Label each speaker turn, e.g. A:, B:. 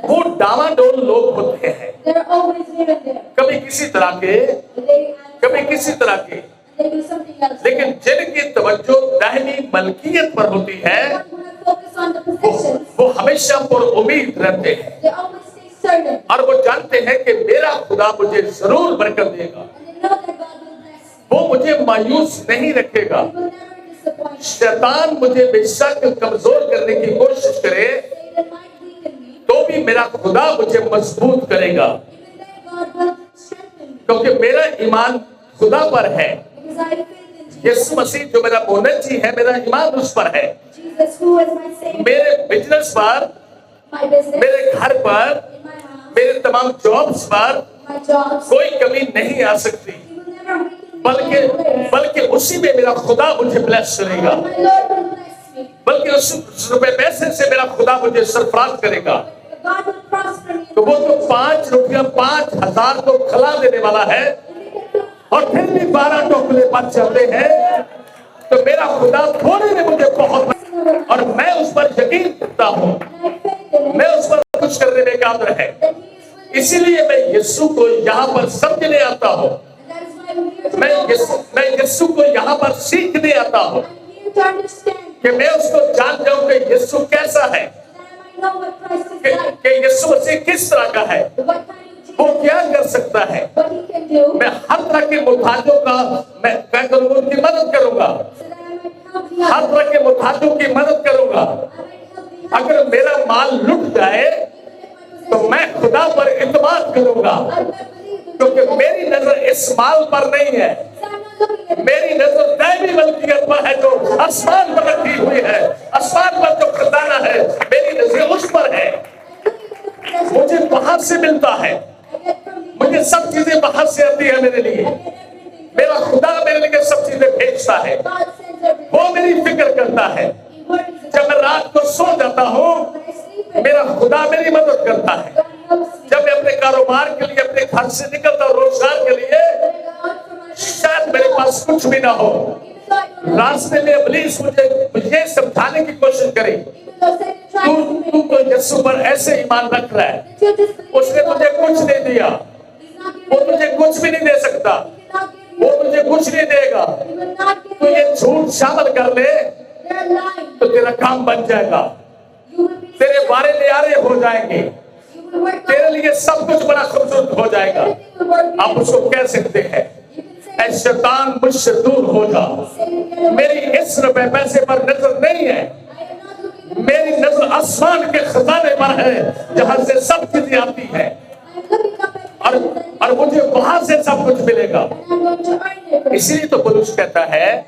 A: وہ ڈاواڈول لوگ ہوتے ہیں،
B: they're always here and there.
A: کبھی کسی طرح کے،
B: They
A: کبھی کسی طرح کے،
B: they do something else.
A: لیکن جن کی توجہ دائمی ملکیت پر ہوتی ہے
B: But when I focus on the possessions,
A: وہ ہمیشہ پر امید رہتے ہیں،
B: they always stay certain.
A: اور وہ جانتے ہیں کہ میرا خدا مجھے ضرور برکت دے گا،
B: And they know that God will bless me.
A: وہ مجھے مایوس نہیں رکھے گا۔
B: He will never disappoint me.
A: شیطان مجھے بے شک کمزور کرنے کی کوشش کرے
B: Satan might weaken me.
A: تو بھی میرا خدا مجھے مضبوط کرے گا،
B: Even then God will strengthen me.
A: کیونکہ میرا ایمان خدا پر ہے۔
B: Because I have faith in Jesus.
A: یسوع مسیح جو میرا منجی ہے، میرا ایمان اس پر ہے۔
B: Jesus who is my Savior.
A: میرے بزنس پر،
B: My business.
A: میرے گھر پر،
B: In my house.
A: میرے تمام جابز پر
B: My jobs.
A: کوئی کمی نہیں آ سکتی،
B: He will never weaken me.
A: بلکہ اسی میں میرا خدا مجھے بلیس کرے گا،
B: My Lord will bless me.
A: بلکہ اس روپے پیسے سے میرا خدا مجھے سرفراز کرے گا۔
B: God will prosper me.
A: تو وہ تو 5 روپیہ 5,000 کو کھلا دینے والا ہے، اور پھر بھی 12 ٹوکرے بچ جاتے ہیں، تو میرا خدا تھوڑے میں مجھے بہت، اور میں اس پر یقین کرتا ہوں،
B: And I have faith in
A: میں اس پر کچھ کرنے میں قادر ہے۔
B: that He is willing.
A: اسی لیے میں یسوع کو یہاں پر سمجھنے آتا ہوں،
B: And that is why I'm here to
A: میں یسوع کو یہاں پر سیکھنے آتا ہوں
B: I'm here to understand
A: کہ میں اس کو جان جاؤں کہ یسوع کیسا ہے،
B: that I might know what Christ is like.
A: کہ یسوع مسیح کس طرح کا ہے،
B: What kind of
A: وہ
B: Jesus,
A: کیا کر سکتا ہے۔
B: what He can do,
A: میں ہر طرح کے محتاجوں کا میں کیا کروں گا، ان کی مدد کروں گا،
B: so that I might help the
A: Hare
B: others.
A: طرح کے محتاجوں کی مدد کروں گا۔
B: I might help the others.
A: اگر میرا مال لٹ جائے تو میں خدا پر اعتماد کروں گا،
B: I might believe in
A: کیونکہ میری نظر اس مال پر نہیں ہے،
B: because I'm not looking at
A: میری نظر دائمی ملکیت پر ہے جو آسمان پر رکھی ہوئی ہے، آسمان پر جو خزانہ ہے میری نظر اس پر ہے۔
B: possessions
A: مجھے وہاں سے ملتا ہے،
B: I get from the
A: مجھے سب چیزیں باہر سے آتی ہیں میرے لیے،
B: I get everything.
A: میرا خدا میرے لیے سب چیزیں بھیجتا ہے،
B: God sends everything.
A: وہ میری فکر کرتا ہے۔
B: He worries
A: جب
B: about
A: میں رات کو سو جاتا ہوں
B: when I sleep at
A: میرا خدا میری مدد کرتا ہے،
B: God helps me.
A: جب میں اپنے کاروبار کے لیے اپنے گھر سے نکلتا ہوں روزگار کے لیے،
B: When I go out for my business,
A: شاید میرے پاس کچھ بھی نہ ہو،
B: even though I don't know,
A: راستے میں ابلیس مجھے یہ سمجھانے کی کوشش کرے
B: even though Satan tries to make
A: تو یسوع پر ایسے ایمان رکھ رہا ہے،
B: that you just believe
A: اس نے تجھے کچھ نہیں دیا،
B: He's not
A: وہ
B: giving you,
A: تجھے کچھ بھی نہیں دے سکتا،
B: He cannot give
A: وہ
B: you,
A: تجھے کچھ نہیں دے گا۔
B: He will not give
A: تو
B: you.
A: یہ جھوٹ شامل کر لے
B: They're lying.
A: تو تیرا کام بن جائے گا،
B: You will be
A: تیرے بارے نیارے ہو جائیں گے،
B: You will work
A: تیرے
B: out.
A: لیے سب کچھ بڑا خوبصورت ہو جائے گا۔
B: Everything will work
A: آپ اس کو کہہ سکتے ہیں،
B: You can
A: اے
B: say,
A: شیطان مجھ سے دور ہو جا،
B: Satan, get away.
A: میری اس روپے پیسے پر نظر نہیں ہے،
B: I am not looking at
A: میری نظر آسمان کے خزانے پر ہے جہاں سے سب چیزیں آتی ہیں،
B: I am looking up at
A: اور
B: heaven and
A: مجھے وہاں سے سب کچھ ملے گا۔
B: I'm going to earn it.
A: اسی لیے تو پولس کہتا ہے